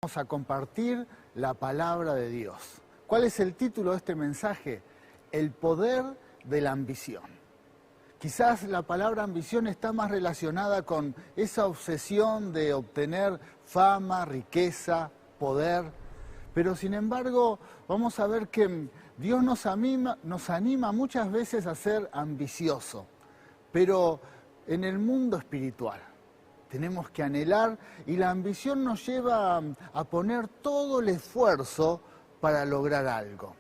Vamos a compartir la palabra de Dios. ¿Cuál es el título de este mensaje? El poder de la ambición. Quizás la palabra ambición está más relacionada con esa obsesión de obtener fama, riqueza, poder, pero sin embargo vamos a ver que Dios nos anima muchas veces a ser ambicioso, pero en el mundo espiritual. Tenemos que anhelar y la ambición nos lleva a poner todo el esfuerzo para lograr algo.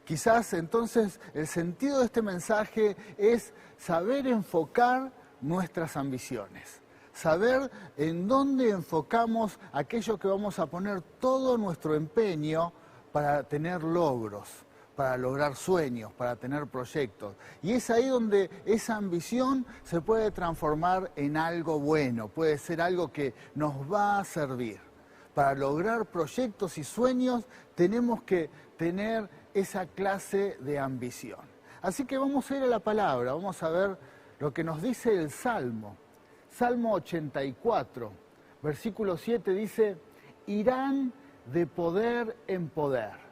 Quizás entonces el sentido de este mensaje es saber enfocar nuestras ambiciones, saber en dónde enfocamos aquello que vamos a poner todo nuestro empeño para tener logros, para lograr sueños, para tener proyectos. Y es ahí donde esa ambición se puede transformar en algo bueno, puede ser algo que nos va a servir. Para lograr proyectos y sueños tenemos que tener esa clase de ambición. Así que vamos a ir a la palabra, vamos a ver lo que nos dice el Salmo. Salmo 84, versículo 7 dice, irán de poder en poder.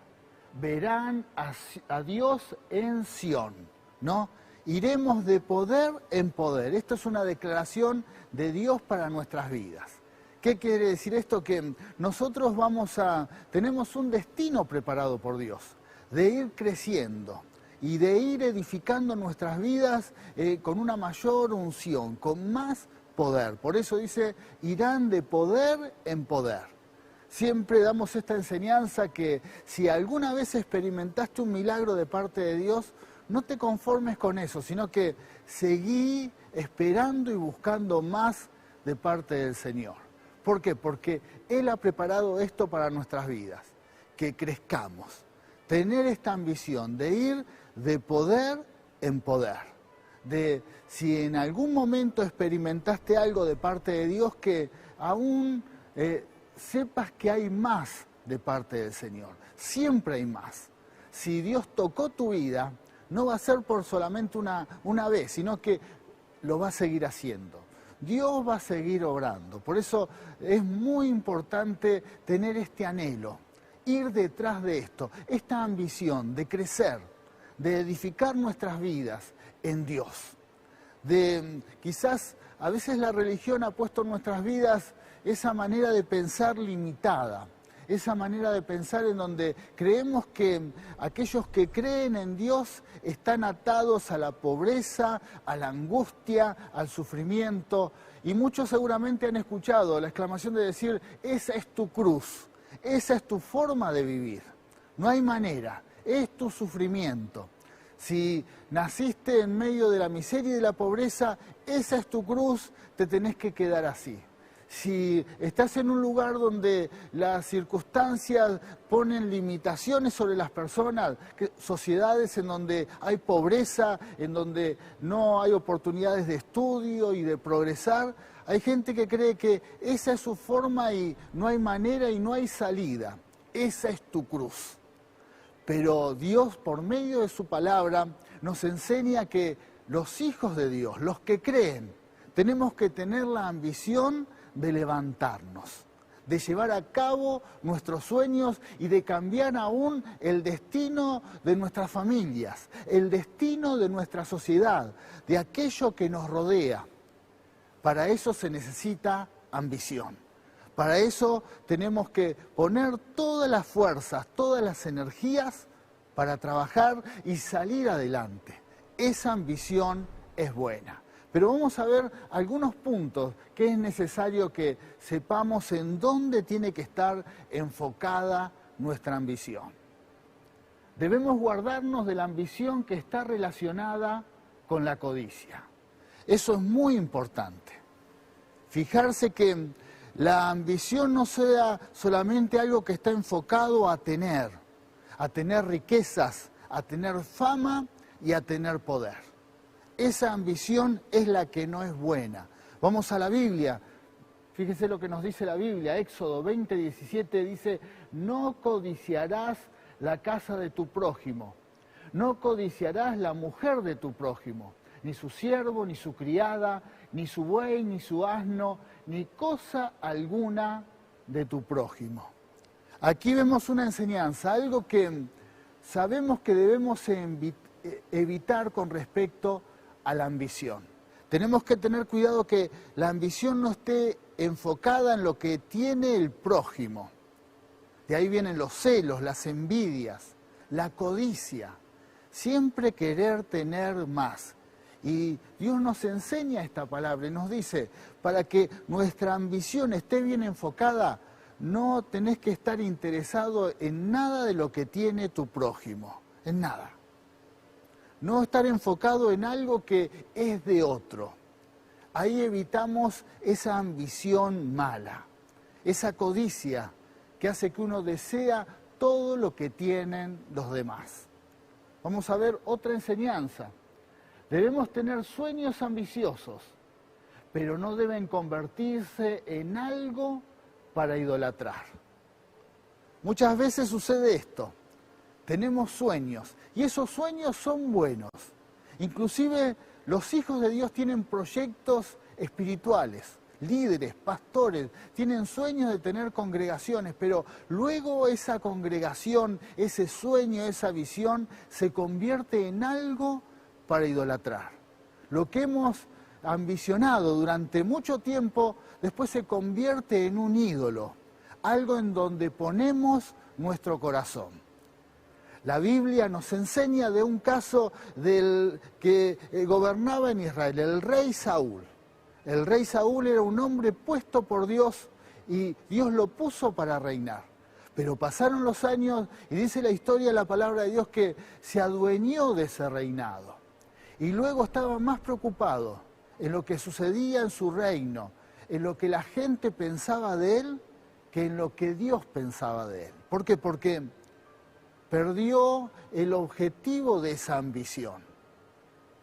Verán a Dios en Sión, ¿no? Iremos de poder en poder. Esto es una declaración de Dios para nuestras vidas. ¿Qué quiere decir esto? Que nosotros tenemos un destino preparado por Dios, de ir creciendo y de ir edificando nuestras vidas con una mayor unción, con más poder. Por eso dice, irán de poder en poder. Siempre damos esta enseñanza que si alguna vez experimentaste un milagro de parte de Dios, no te conformes con eso, sino que seguí esperando y buscando más de parte del Señor. ¿Por qué? Porque Él ha preparado esto para nuestras vidas, que crezcamos, tener esta ambición de ir de poder en poder, de si en algún momento experimentaste algo de parte de Dios que aún sepas que hay más de parte del Señor, siempre hay más. Si Dios tocó tu vida, no va a ser por solamente una vez, sino que lo va a seguir haciendo. Dios va a seguir obrando. Por eso es muy importante tener este anhelo, ir detrás de esto, esta ambición de crecer, de edificar nuestras vidas en Dios. Quizás a veces la religión ha puesto en nuestras vidas esa manera de pensar limitada, esa manera de pensar en donde creemos que aquellos que creen en Dios están atados a la pobreza, a la angustia, al sufrimiento. Y muchos seguramente han escuchado la exclamación de decir, esa es tu cruz, esa es tu forma de vivir. No hay manera, es tu sufrimiento. Si naciste en medio de la miseria y de la pobreza, esa es tu cruz, te tenés que quedar así. Si estás en un lugar donde las circunstancias ponen limitaciones sobre las personas, sociedades en donde hay pobreza, en donde no hay oportunidades de estudio y de progresar, hay gente que cree que esa es su forma y no hay manera y no hay salida. Esa es tu cruz. Pero Dios, por medio de su palabra, nos enseña que los hijos de Dios, los que creen, tenemos que tener la ambición de levantarnos, de llevar a cabo nuestros sueños y de cambiar aún el destino de nuestras familias, el destino de nuestra sociedad, de aquello que nos rodea. Para eso se necesita ambición. Para eso tenemos que poner todas las fuerzas, todas las energías para trabajar y salir adelante. Esa ambición es buena. Pero vamos a ver algunos puntos que es necesario que sepamos en dónde tiene que estar enfocada nuestra ambición. Debemos guardarnos de la ambición que está relacionada con la codicia. Eso es muy importante. Fijarse que la ambición no sea solamente algo que está enfocado a tener riquezas, a tener fama y a tener poder. Esa ambición es la que no es buena. Vamos a la Biblia. Fíjese lo que nos dice la Biblia. Éxodo 20:17 dice, no codiciarás la casa de tu prójimo, no codiciarás la mujer de tu prójimo, ni su siervo, ni su criada, ni su buey, ni su asno, ni cosa alguna de tu prójimo. Aquí vemos una enseñanza, algo que sabemos que debemos evitar con respecto a la ambición. Tenemos que tener cuidado que la ambición no esté enfocada en lo que tiene el prójimo. De ahí vienen los celos, las envidias, la codicia. Siempre querer tener más. Y Dios nos enseña esta palabra y nos dice, para que nuestra ambición esté bien enfocada, no tenés que estar interesado en nada de lo que tiene tu prójimo, en nada. No estar enfocado en algo que es de otro. Ahí evitamos esa ambición mala, esa codicia que hace que uno desea todo lo que tienen los demás. Vamos a ver otra enseñanza. Debemos tener sueños ambiciosos, pero no deben convertirse en algo para idolatrar. Muchas veces sucede esto. Tenemos sueños y esos sueños son buenos. Inclusive los hijos de Dios tienen proyectos espirituales, líderes, pastores, tienen sueños de tener congregaciones, pero luego esa congregación, ese sueño, esa visión se convierte en algo para idolatrar. Lo que hemos ambicionado durante mucho tiempo, después se convierte en un ídolo, algo en donde ponemos nuestro corazón. La Biblia nos enseña de un caso del que gobernaba en Israel, el rey Saúl. El rey Saúl era un hombre puesto por Dios y Dios lo puso para reinar. Pero pasaron los años y dice la historia de la palabra de Dios que se adueñó de ese reinado. Y luego estaba más preocupado en lo que sucedía en su reino, en lo que la gente pensaba de él, que en lo que Dios pensaba de él. ¿Por qué? Porque perdió el objetivo de esa ambición.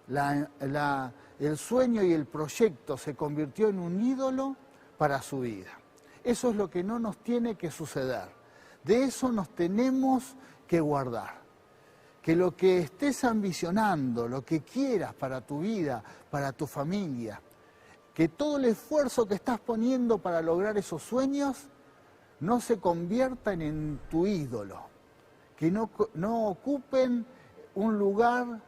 El sueño y el proyecto se convirtió en un ídolo para su vida. Eso es lo que no nos tiene que suceder. De eso nos tenemos que guardar. Que lo que estés ambicionando, lo que quieras para tu vida, para tu familia, que todo el esfuerzo que estás poniendo para lograr esos sueños no se conviertan en tu ídolo, que no ocupen un lugar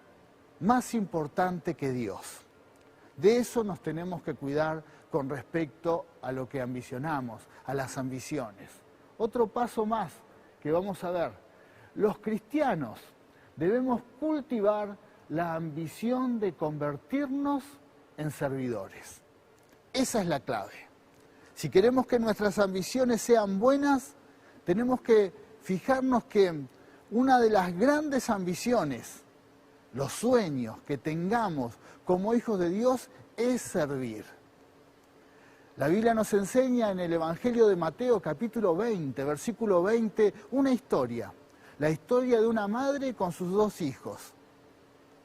más importante que Dios. De eso nos tenemos que cuidar con respecto a lo que ambicionamos, a las ambiciones. Otro paso más que vamos a ver, los cristianos debemos cultivar la ambición de convertirnos en servidores. Esa es la clave. Si queremos que nuestras ambiciones sean buenas, tenemos que fijarnos que una de las grandes ambiciones, los sueños que tengamos como hijos de Dios, es servir. La Biblia nos enseña en el Evangelio de Mateo, capítulo 20, versículo 20, una historia. La historia de una madre con sus dos hijos,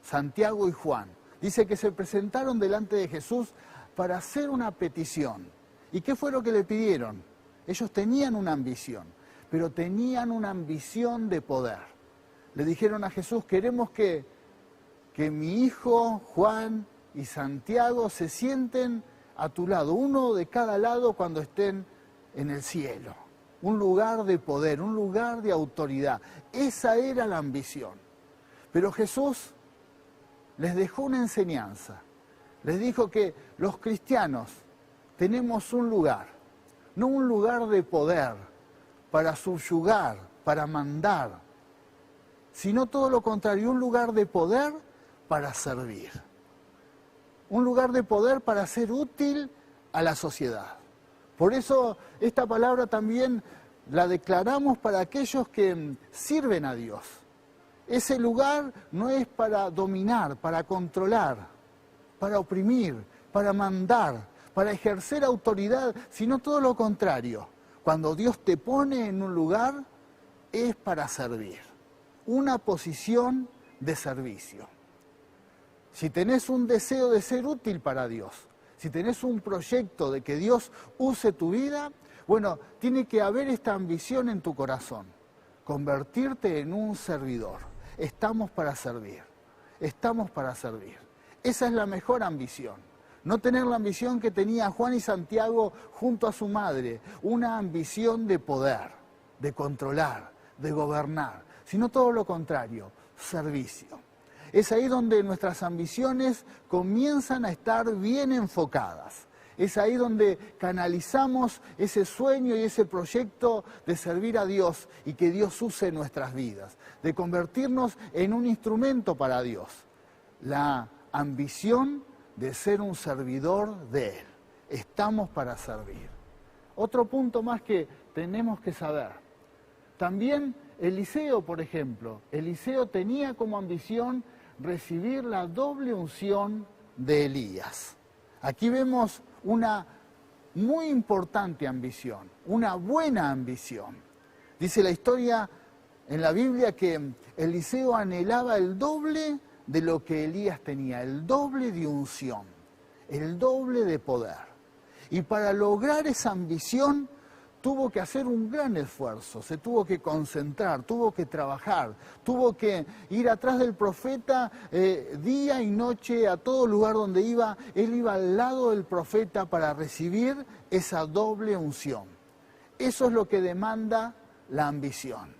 Santiago y Juan. Dice que se presentaron delante de Jesús para hacer una petición. ¿Y qué fue lo que le pidieron? Ellos tenían una ambición, pero tenían una ambición de poder. Le dijeron a Jesús, queremos que mi hijo Juan y Santiago se sienten a tu lado, uno de cada lado cuando estén en el cielo. Un lugar de poder, un lugar de autoridad. Esa era la ambición. Pero Jesús les dejó una enseñanza. Les dijo que los cristianos tenemos un lugar, no un lugar de poder para subyugar, para mandar, sino todo lo contrario, un lugar de poder para servir. Un lugar de poder para ser útil a la sociedad. Por eso esta palabra también la declaramos para aquellos que sirven a Dios. Ese lugar no es para dominar, para controlar, para oprimir, para mandar, para ejercer autoridad, sino todo lo contrario. Cuando Dios te pone en un lugar, es para servir. Una posición de servicio. Si tenés un deseo de ser útil para Dios, si tenés un proyecto de que Dios use tu vida, bueno, tiene que haber esta ambición en tu corazón, convertirte en un servidor. Estamos para servir, estamos para servir. Esa es la mejor ambición. No tener la ambición que tenía Juan y Santiago junto a su madre, una ambición de poder, de controlar, de gobernar, sino todo lo contrario, servicio. Es ahí donde nuestras ambiciones comienzan a estar bien enfocadas. Es ahí donde canalizamos ese sueño y ese proyecto de servir a Dios y que Dios use nuestras vidas, de convertirnos en un instrumento para Dios. La ambición de ser un servidor de Él. Estamos para servir. Otro punto más que tenemos que saber. También Eliseo, por ejemplo, Eliseo tenía como ambición recibir la doble unción de Elías. Aquí vemos una muy importante ambición, una buena ambición. Dice la historia en la Biblia que Eliseo anhelaba el doble de lo que Elías tenía, el doble de unción, el doble de poder. Y para lograr esa ambición tuvo que hacer un gran esfuerzo, se tuvo que concentrar, tuvo que trabajar, tuvo que ir atrás del profeta día y noche a todo lugar donde iba. Él iba al lado del profeta para recibir esa doble unción. Eso es lo que demanda la ambición.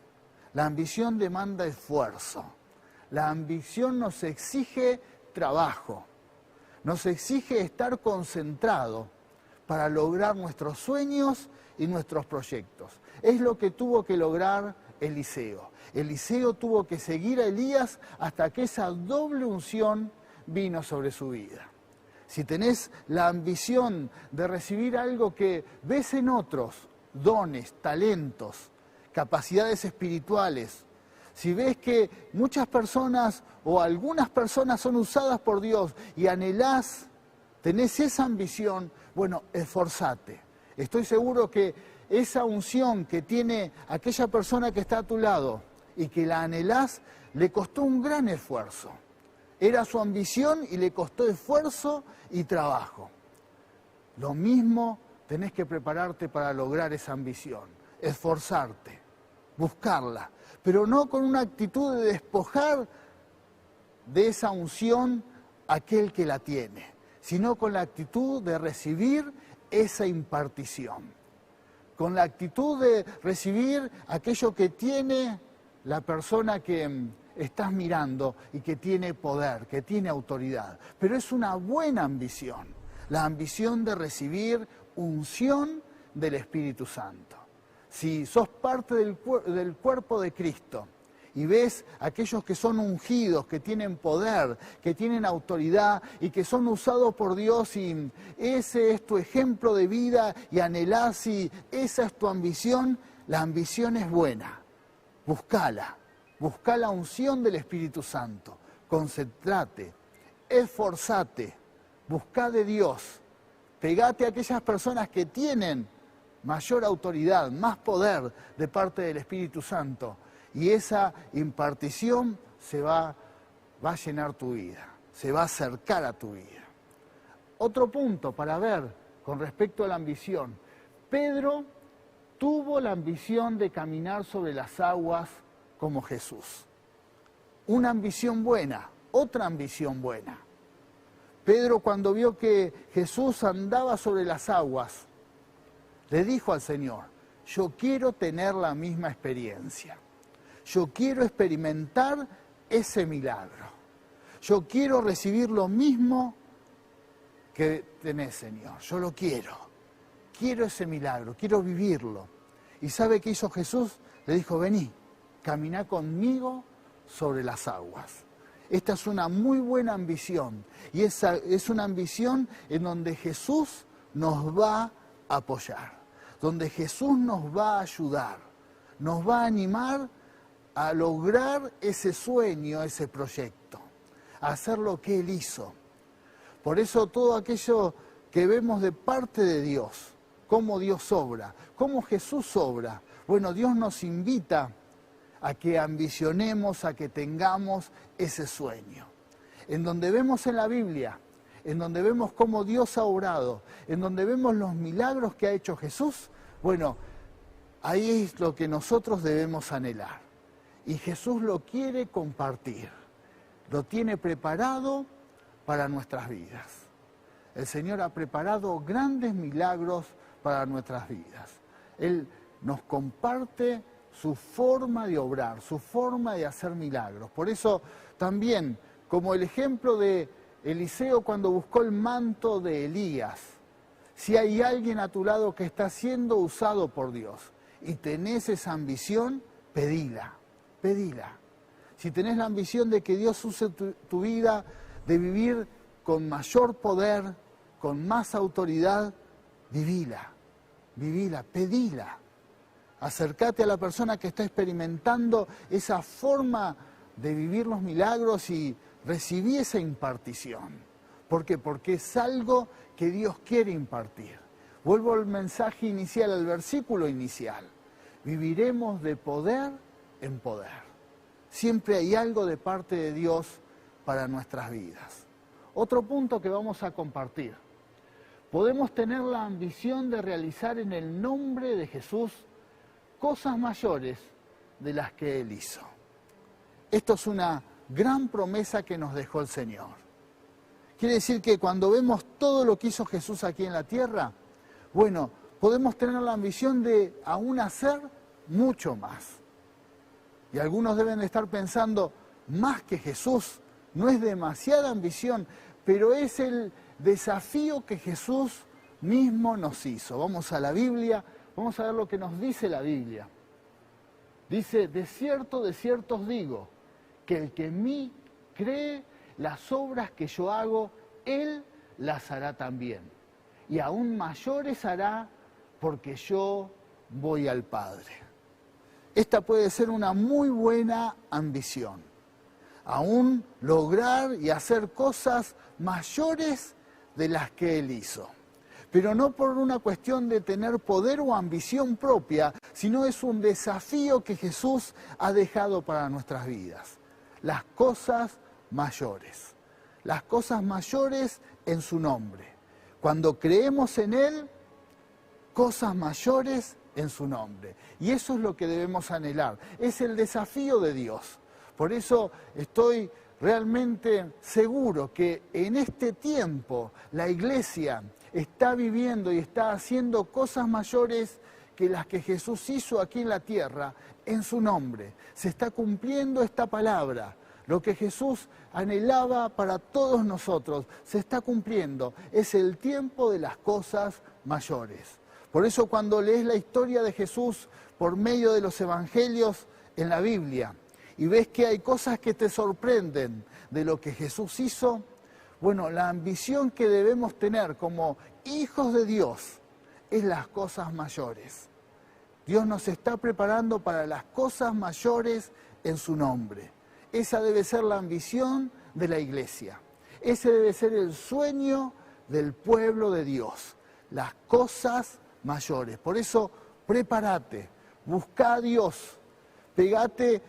La ambición demanda esfuerzo. La ambición nos exige trabajo, nos exige estar concentrado para lograr nuestros sueños y nuestros proyectos. Es lo que tuvo que lograr Eliseo. Eliseo tuvo que seguir a Elías hasta que esa doble unción vino sobre su vida. Si tenés la ambición de recibir algo que ves en otros, dones, talentos, capacidades espirituales, si ves que muchas personas o algunas personas son usadas por Dios y anhelás, tenés esa ambición, bueno, esforzate. Estoy seguro que esa unción que tiene aquella persona que está a tu lado y que la anhelás, le costó un gran esfuerzo. Era su ambición y le costó esfuerzo y trabajo. Lo mismo tenés que prepararte para lograr esa ambición, esforzarte, buscarla, pero no con una actitud de despojar de esa unción a aquel que la tiene, sino con la actitud de recibir esa impartición, con la actitud de recibir aquello que tiene la persona que estás mirando y que tiene poder, que tiene autoridad. Pero es una buena ambición, la ambición de recibir unción del Espíritu Santo. Si sos parte del cuerpo de Cristo y ves aquellos que son ungidos, que tienen poder, que tienen autoridad y que son usados por Dios, y ese es tu ejemplo de vida y anhelás y esa es tu ambición, la ambición es buena. Buscala, busca la unción del Espíritu Santo, concentrate, esforzate, busca de Dios, pegate a aquellas personas que tienen mayor autoridad, más poder de parte del Espíritu Santo. Y esa impartición va a llenar tu vida, se va a acercar a tu vida. Otro punto para ver con respecto a la ambición. Pedro tuvo la ambición de caminar sobre las aguas como Jesús. Una ambición buena, otra ambición buena. Pedro, cuando vio que Jesús andaba sobre las aguas, le dijo al Señor: yo quiero tener la misma experiencia. Yo quiero experimentar ese milagro. Yo quiero recibir lo mismo que tenés, Señor. Yo lo quiero. Quiero ese milagro, quiero vivirlo. ¿Y sabe qué hizo Jesús? Le dijo: vení, caminá conmigo sobre las aguas. Esta es una muy buena ambición. Y esa es una ambición en donde Jesús nos va a apoyar. Donde Jesús nos va a ayudar. Nos va a animar a lograr ese sueño, ese proyecto, a hacer lo que Él hizo. Por eso todo aquello que vemos de parte de Dios, cómo Dios obra, cómo Jesús obra, bueno, Dios nos invita a que ambicionemos, a que tengamos ese sueño. En donde vemos en la Biblia, en donde vemos cómo Dios ha obrado, en donde vemos los milagros que ha hecho Jesús, bueno, ahí es lo que nosotros debemos anhelar. Y Jesús lo quiere compartir, lo tiene preparado para nuestras vidas. El Señor ha preparado grandes milagros para nuestras vidas. Él nos comparte su forma de obrar, su forma de hacer milagros. Por eso también, como el ejemplo de Eliseo cuando buscó el manto de Elías, si hay alguien a tu lado que está siendo usado por Dios y tenés esa ambición, pedila, pedila. Si tenés la ambición de que Dios use tu vida, de vivir con mayor poder, con más autoridad, vivila, vivila, pedila. Acércate a la persona que está experimentando esa forma de vivir los milagros y recibí esa impartición. ¿Por qué? Porque es algo que Dios quiere impartir. Vuelvo al mensaje inicial, al versículo inicial. Viviremos de poder en poder. Siempre hay algo de parte de Dios para nuestras vidas. Otro punto que vamos a compartir. Podemos tener la ambición de realizar en el nombre de Jesús cosas mayores de las que Él hizo. Esto es una gran promesa que nos dejó el Señor. Quiere decir que cuando vemos todo lo que hizo Jesús aquí en la tierra, bueno, podemos tener la ambición de aún hacer mucho más. Y algunos deben estar pensando, más que Jesús, no es demasiada ambición, pero es el desafío que Jesús mismo nos hizo. Vamos a la Biblia, vamos a ver lo que nos dice la Biblia. Dice, de cierto os digo, que el que en mí cree, las obras que yo hago, él las hará también. Y aún mayores hará, porque yo voy al Padre. Esta puede ser una muy buena ambición. Aún lograr y hacer cosas mayores de las que Él hizo. Pero no por una cuestión de tener poder o ambición propia, sino es un desafío que Jesús ha dejado para nuestras vidas. Las cosas mayores. Las cosas mayores en su nombre. Cuando creemos en Él, cosas mayores en su nombre. Y eso es lo que debemos anhelar. Es el desafío de Dios. Por eso estoy realmente seguro que en este tiempo la Iglesia está viviendo y está haciendo cosas mayores que las que Jesús hizo aquí en la tierra en su nombre. Se está cumpliendo esta palabra. Lo que Jesús anhelaba para todos nosotros se está cumpliendo. Es el tiempo de las cosas mayores. Por eso cuando lees la historia de Jesús por medio de los evangelios en la Biblia y ves que hay cosas que te sorprenden de lo que Jesús hizo, bueno, la ambición que debemos tener como hijos de Dios es las cosas mayores. Dios nos está preparando para las cosas mayores en su nombre. Esa debe ser la ambición de la Iglesia. Ese debe ser el sueño del pueblo de Dios. Las cosas mayores. Por eso, prepárate, busca a Dios, pegate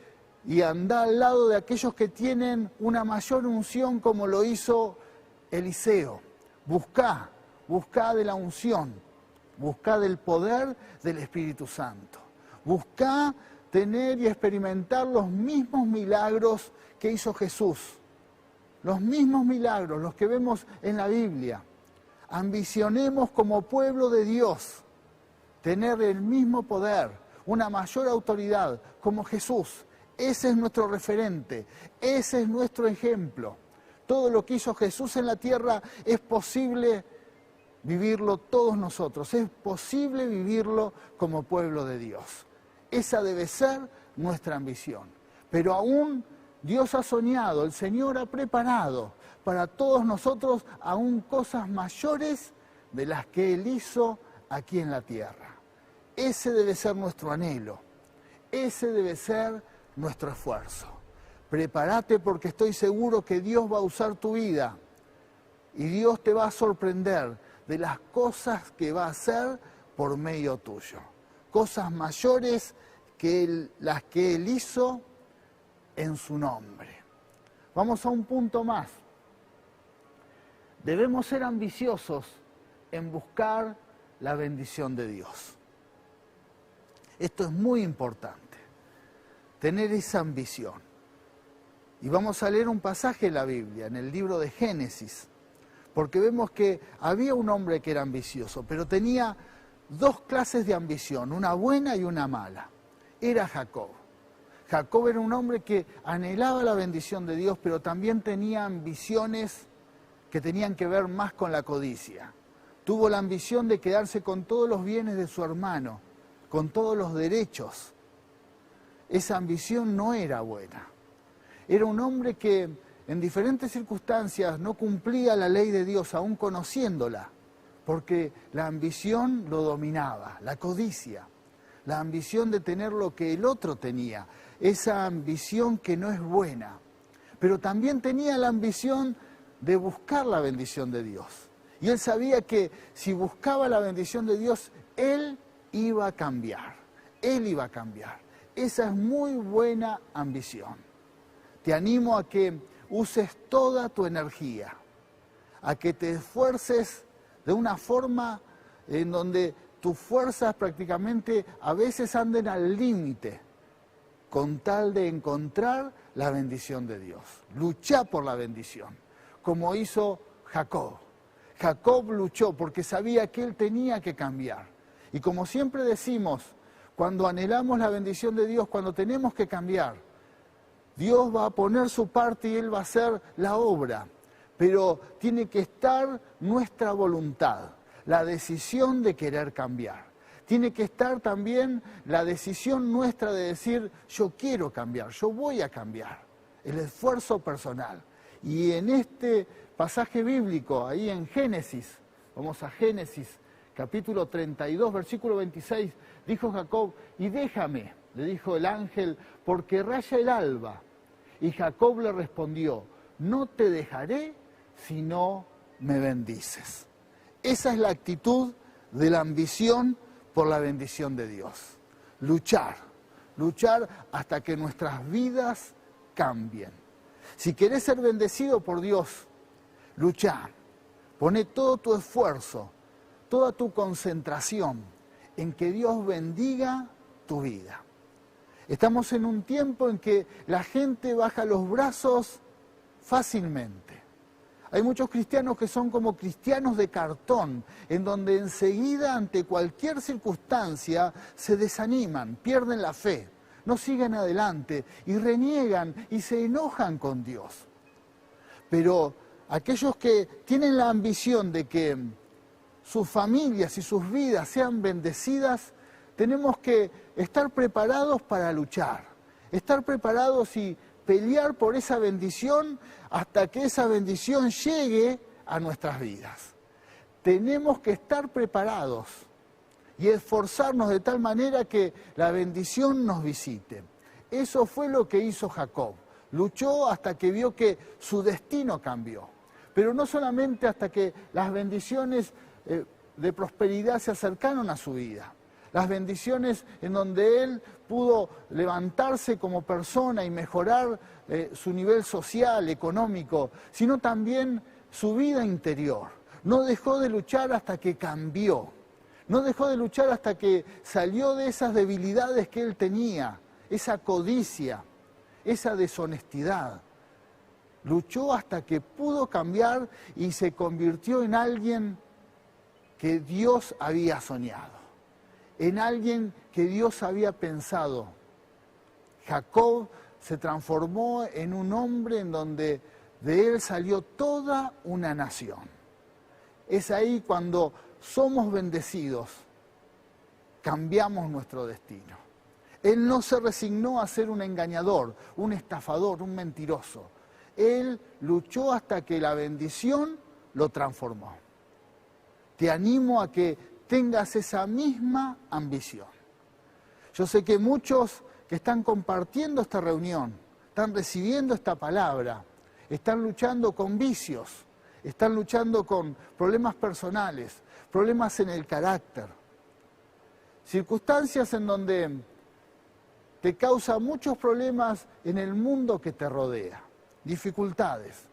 y anda al lado de aquellos que tienen una mayor unción como lo hizo Eliseo. Busca de la unción, busca del poder del Espíritu Santo. Busca tener y experimentar los mismos milagros que hizo Jesús. Los mismos milagros, los que vemos en la Biblia. Ambicionemos como pueblo de Dios tener el mismo poder, una mayor autoridad como Jesús. Ese es nuestro referente, ese es nuestro ejemplo. Todo lo que hizo Jesús en la tierra es posible vivirlo todos nosotros, es posible vivirlo como pueblo de Dios. Esa debe ser nuestra ambición. Pero aún Dios ha soñado, el Señor ha preparado para todos nosotros aún cosas mayores de las que Él hizo aquí en la tierra. Ese debe ser nuestro anhelo, ese debe ser nuestro esfuerzo. Prepárate porque estoy seguro que Dios va a usar tu vida y Dios te va a sorprender de las cosas que va a hacer por medio tuyo. Cosas mayores que las que Él hizo en su nombre. Vamos a un punto más. Debemos ser ambiciosos en buscar la bendición de Dios. Esto es muy importante, tener esa ambición. Y vamos a leer un pasaje en la Biblia, en el libro de Génesis, porque vemos que había un hombre que era ambicioso, pero tenía dos clases de ambición, una buena y una mala. era Jacob. Jacob era un hombre que anhelaba la bendición de Dios, pero también tenía ambiciones que tenían que ver más con la codicia. Tuvo la ambición de quedarse con todos los bienes de su hermano, con todos los derechos. Esa ambición no era buena. Era un hombre que en diferentes circunstancias no cumplía la ley de Dios, aún conociéndola, porque la ambición lo dominaba, la codicia, la ambición de tener lo que el otro tenía, esa ambición que no es buena. Pero también tenía la ambición de buscar la bendición de Dios. Y él sabía que si buscaba la bendición de Dios, él iba a cambiar. Él iba a cambiar. Esa es muy buena ambición. Te animo a que uses toda tu energía, a que te esfuerces de una forma en donde tus fuerzas prácticamente a veces anden al límite, con tal de encontrar la bendición de Dios. Luchá por la bendición, como hizo Jacob. Jacob luchó porque sabía que él tenía que cambiar. Y como siempre decimos, cuando anhelamos la bendición de Dios, cuando tenemos que cambiar, Dios va a poner su parte y Él va a hacer la obra. Pero tiene que estar nuestra voluntad, la decisión de querer cambiar. Tiene que estar también la decisión nuestra de decir, yo quiero cambiar, yo voy a cambiar. El esfuerzo personal. Y en este pasaje bíblico, ahí en Génesis, vamos a Génesis, capítulo 32, versículo 26, dijo Jacob, y déjame, le dijo el ángel, porque raya el alba. Y Jacob le respondió, no te dejaré si no me bendices. Esa es la actitud de la ambición por la bendición de Dios. Luchar hasta que nuestras vidas cambien. Si querés ser bendecido por Dios, luchá. Poné todo tu esfuerzo, toda tu concentración en que Dios bendiga tu vida. Estamos en un tiempo en que la gente baja los brazos fácilmente. Hay muchos cristianos que son como cristianos de cartón, en donde enseguida ante cualquier circunstancia se desaniman, pierden la fe, no siguen adelante y reniegan y se enojan con Dios. Pero aquellos que tienen la ambición de que sus familias y sus vidas sean bendecidas, tenemos que estar preparados para luchar, estar preparados y pelear por esa bendición hasta que esa bendición llegue a nuestras vidas. Tenemos que estar preparados y esforzarnos de tal manera que la bendición nos visite. Eso fue lo que hizo Jacob. Luchó hasta que vio que su destino cambió. Pero no solamente hasta que las bendiciones de prosperidad se acercaron a su vida. Las bendiciones en donde él pudo levantarse como persona y mejorar su nivel social, económico, sino también su vida interior. No dejó de luchar hasta que cambió. No dejó de luchar hasta que salió de esas debilidades que él tenía, esa codicia, esa deshonestidad. Luchó hasta que pudo cambiar y se convirtió en alguien que Dios había soñado, en alguien que Dios había pensado. Jacob se transformó en un hombre en donde de él salió toda una nación. Es ahí cuando somos bendecidos, cambiamos nuestro destino. Él no se resignó a ser un engañador, un estafador, un mentiroso. Él luchó hasta que la bendición lo transformó. Te animo a que tengas esa misma ambición. Yo sé que muchos que están compartiendo esta reunión, están recibiendo esta palabra, están luchando con vicios, están luchando con problemas personales, problemas en el carácter, circunstancias en donde te causa muchos problemas en el mundo que te rodea, dificultades.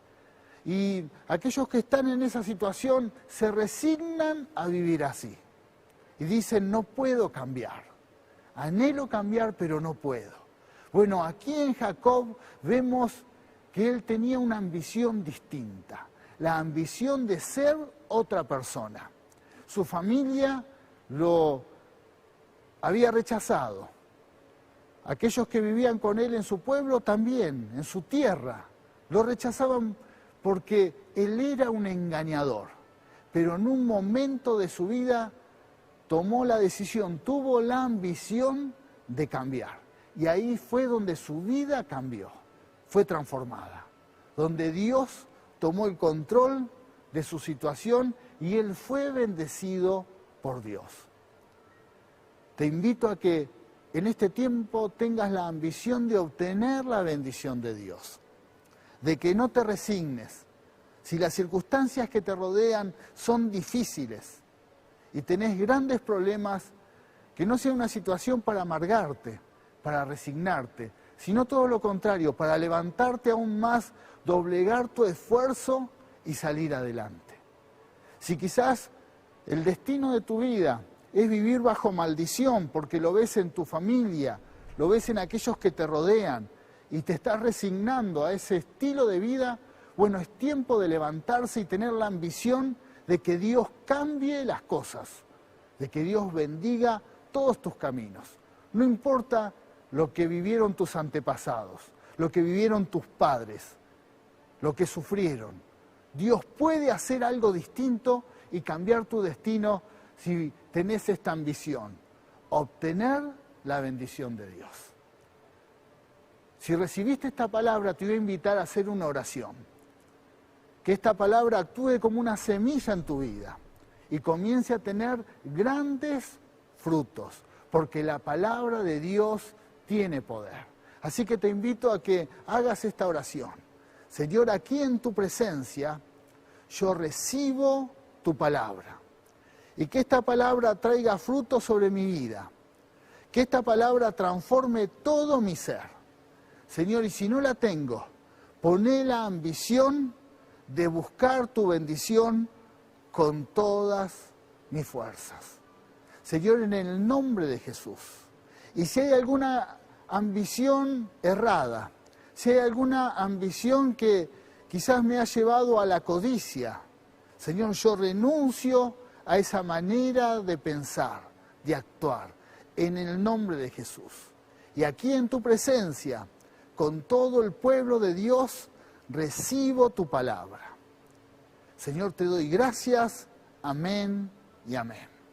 Y aquellos que están en esa situación se resignan a vivir así. Y dicen, no puedo cambiar. Anhelo cambiar, pero no puedo. Bueno, aquí en Jacob vemos que él tenía una ambición distinta. La ambición de ser otra persona. Su familia lo había rechazado. Aquellos que vivían con él en su pueblo también, en su tierra, lo rechazaban porque él era un engañador. Pero en un momento de su vida tomó la decisión, tuvo la ambición de cambiar. Y ahí fue donde su vida cambió, fue transformada. Donde Dios tomó el control de su situación y él fue bendecido por Dios. Te invito a que en este tiempo tengas la ambición de obtener la bendición de Dios, de que no te resignes. Si las circunstancias que te rodean son difíciles y tenés grandes problemas, que no sea una situación para amargarte, para resignarte, sino todo lo contrario, para levantarte aún más, doblegar tu esfuerzo y salir adelante. Si quizás el destino de tu vida es vivir bajo maldición, porque lo ves en tu familia, lo ves en aquellos que te rodean, y te estás resignando a ese estilo de vida, bueno, es tiempo de levantarse y tener la ambición de que Dios cambie las cosas, de que Dios bendiga todos tus caminos. No importa lo que vivieron tus antepasados, lo que vivieron tus padres, lo que sufrieron. Dios puede hacer algo distinto y cambiar tu destino si tenés esta ambición, obtener la bendición de Dios. Si recibiste esta palabra, te voy a invitar a hacer una oración. Que esta palabra actúe como una semilla en tu vida y comience a tener grandes frutos, porque la palabra de Dios tiene poder. Así que te invito a que hagas esta oración. Señor, aquí en tu presencia, yo recibo tu palabra. Y que esta palabra traiga fruto sobre mi vida. Que esta palabra transforme todo mi ser. Señor, y si no la tengo, poné la ambición de buscar tu bendición con todas mis fuerzas. Señor, en el nombre de Jesús. Y si hay alguna ambición errada, si hay alguna ambición que quizás me ha llevado a la codicia, Señor, yo renuncio a esa manera de pensar, de actuar, en el nombre de Jesús. Y aquí en tu presencia, con todo el pueblo de Dios, recibo tu palabra. Señor, te doy gracias. Amén y amén.